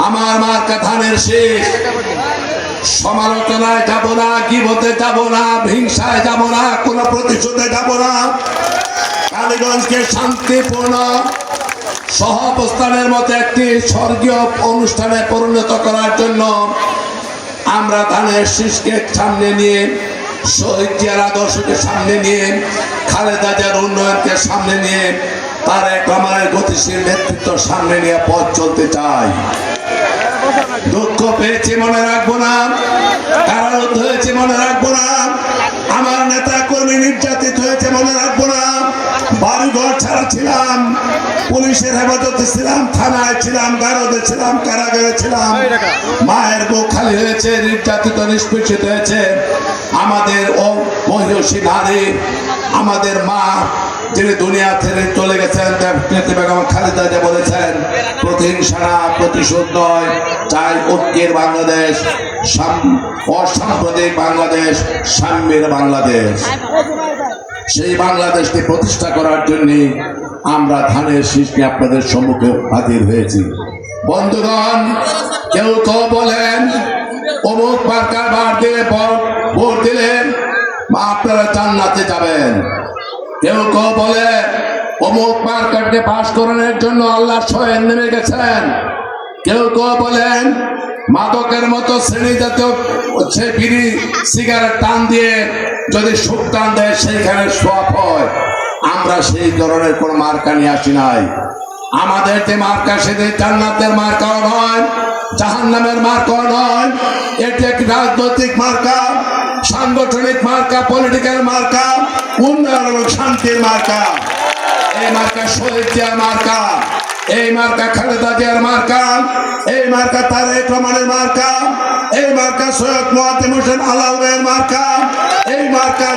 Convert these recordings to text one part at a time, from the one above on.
আমার মার্কা ধানের শীষ। সমালোচনায় যাব না, গীবতে যাব না, হিংসায় যাব না, কোন প্রতিশোধে যাব না। কালীগঞ্জকে শান্তিপূর্ণ সহাবস্থানের মতো একটি স্বর্গীয় অনুষ্ঠানে পরিণত করার জন্য আমরা ধানের শীষকে সামনে নিয়ে, শহীদ জিয়ার আদর্শকে সামনে নিয়ে, খালেদা জিয়ার উন্নয়নকে সামনে নিয়ে, তারেক রহমানের গতিশীল নেতৃত্ব সামনে নিয়ে পথ চলতে চাই। দুঃখ পেয়েছি মনে রাখবো না, কারারুদ্ধ হয়েছে মনে রাখবো না, আমার নেতা কর্মী নির্যাতিত হয়েছে মনে রাখবো না, বাড়িঘর ছাড়া ছিলাম, পুলিশের হেফাজতে ছিলাম, থানায় ছিলাম, গারদে ছিলাম, কারাগারে ছিলাম, মায়ের বুক খালি হয়েছে, নির্যাতিত নিষ্পেষিত হয়েছে আমাদের মহিষী নারী, আমাদের মা যিনি দুনিয়া থেকে চলে গেছেন। বেগম খালেদা জিয়া বলেছেন, প্রতিহিংসা না, প্রতিশোধ নয়, চাই ঐক্যের বাংলাদেশ, অসাম্প্রদায়িক বাংলাদেশ, সাম্যের বাংলাদেশ। সেই বাংলাদেশকে প্রতিষ্ঠা করার জন্য আমরা ধানের শীষ নিয়ে আপনাদের সম্মুখে হাজির হয়েছি। বন্ধুগণ, কেউ তো বলেন অমুক মার্কার বার দিয়ে ভোট দিলেন আপনারা জান্নাতে যাবেন। কেউ কেউ বলে অমুক মার্কাটকে পাস করানোর জন্য আল্লাহ স্বয়ং নেমে গেছেন। কেউ কেউ বলেন মাদকের মতো শ্রেণী জাতীয় সে বিড়ি সিগারেট টান দিয়ে যদি সুখ টান দেয় সেইখানে সোয়াব হয়। আমরা সেই ধরনের কোন মার্কা নিয়ে আসি নাই। আমাদের যে মার্কা সেটি জান্নাতের মার্কাও নয়, জাহান্নামের মার্কাও নয়। এটি একটি রাজনৈতিক মার্কা, সাংগঠনিক মার্কা, পলিটিক্যাল মার্কা, উন্নয়ন এবং শান্তির মার্কা। এই মার্কা শহীদ জিয়ার মার্কা, এই মার্কা খালেদা জিয়ার মার্কা, এই মার্কা তারেক রহমানের মার্কা, এই মার্কা সৈয়দ মোয়াজ্জেম হোসেন আলাউলের মার্কা, এই মার্কা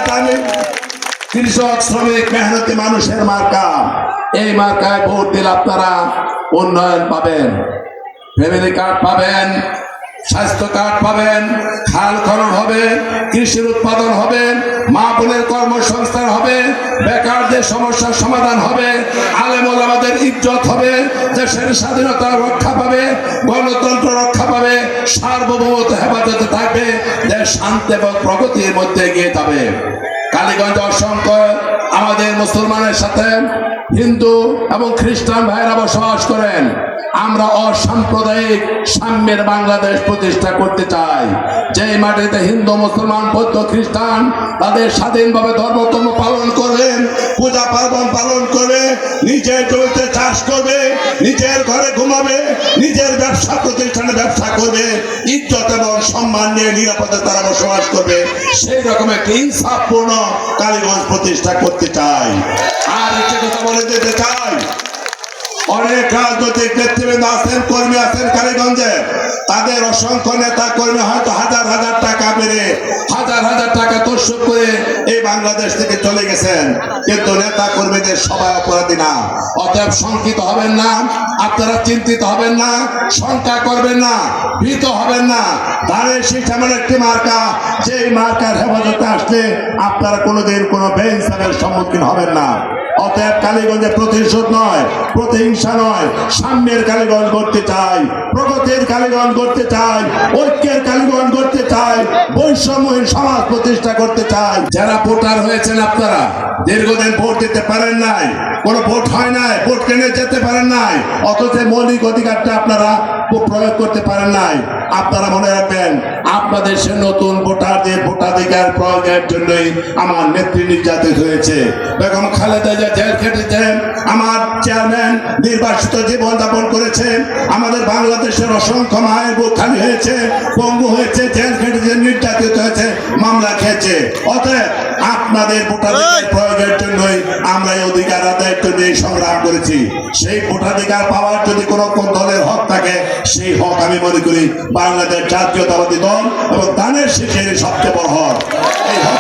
কৃষক শ্রমিক মেহনতি মানুষের মার্কা। এই মার্কায় ভোট দিলে আপনারা উন্নয়ন পাবেন, ফ্যামিলি কার্ড পাবেন, স্বাস্থ্য কার্ড পাবেন, খাল খনন হবে, কৃষির উৎপাদন হবে, মা বোনের কর্মসংস্থান হবে, বেকারদের সমস্যার সমাধান হবে, আলেম ওলামাদের ইজ্জত হবে, দেশের স্বাধীনতা রক্ষা পাবে, গণতন্ত্র রক্ষা পাবে, সার্বভৌমত্ব হেফাজতে থাকবে, দেশ শান্তি এবং প্রগতির মধ্যে এগিয়ে যাবে। কালীগঞ্জ অসংখ্য আমাদের মুসলমানের সাথে হিন্দু এবং খ্রিস্টান ভাইরা বসবাস করেন। আমরা অসাম্প্রদায়িক সাম্যের বাংলাদেশ প্রতিষ্ঠা করতে চাই, যে মাটিতে হিন্দু মুসলমান বৌদ্ধ খ্রিস্টান তাদের স্বাধীনভাবে ধর্মকর্ম পালন করবেন, পূজা পার্বণ পালন করবে, নিজের জমিতে চাষ করবে, নিজের ঘরে ঘুমাবে, নিজের ব্যবসা প্রতিষ্ঠানে ব্যবসা করবে, ইজ্জত এবং সম্মান নিয়ে নিরাপদে তারা বসবাস করবে। সেই রকম একটি ইনসাফপূর্ণ কালীগঞ্জ প্রতিষ্ঠা করতে চাই। আর একটা কথা বলে দিতে চাই, অনেক রাজনৈতিক নেতৃবৃন্দ আছেন, কর্মী আছেন কালীগঞ্জে, তাদের অসংখ্য নেতা কর্মী হয়তো হাজার হাজার টাকা মেরে, হাজার হাজার টাকা তসরুপ করে এই বাংলাদেশ থেকে চলে গেছেন, কিন্তু নেতা কর্মীদের সবাই অপরাধী না। অতএব শঙ্কিত হবেন না, আপনারা চিন্তিত হবেন না, শঙ্কা করবেন না, ভীত হবেন না। ধানের শীষ এমন একটি মার্কা, যে মার্কার হেফাজতে আসলে আপনারা কোনোদিন কোনো বেইনসাফের সম্মুখীন হবেন না। অতএব কালীগঞ্জে প্রতিশোধ নয়, প্রতিহিংসা নয়, সাম্যের কালীগঞ্জ করতে চাই, প্রগতির কালীগঞ্জ করতে চাই, ঐক্যের কালীগঞ্জ করতে চাই, বৈষম্যহীন সমাজ প্রতিষ্ঠা করতে চাই। যারা ভোটার হয়েছেন আপনারা দীর্ঘদিন ভোট দিতে পারেন নাই, কোনো ভোট হয় নাই, ভোট কেন্দ্রে যেতে পারেন নাই, অথচ মৌলিক অধিকারটা আপনারা প্রয়োগ করতে পারেন নাই। আপনারা মনে রাখবেন, আপনাদের সে নতুন ভোটারদের ভোটাধিকার প্রয়োগের জন্যই আমার নেত্রী নির্যাতিত হয়েছে। বেগম খালেদা জিয়া জেল খেটেছেন, আমার চেয়ারম্যান নির্বাসিত জীবনযাপন করেছেন, আমাদের বাংলাদেশের অসংখ্য মায়ের বুক খালি হয়েছে, পঙ্গু হয়েছে, জেল খেটেছে, নির্যাতিত হয়েছে, মামলা খেয়েছে। অতএব আপনাদের ভোটাধিকার প্রয়োগের জন্যই আমরা এই অধিকার আদায়ের জন্য সংগ্রাম করেছি। সেই ভোটাধিকার পাওয়ার যদি কোনো দলের হক থাকে, সেই হক আমি মনে করি বাংলাদেশ জাতীয়তাবাদী দল এবং ধানের শীষের সবচেয়ে বড় হক। এই হক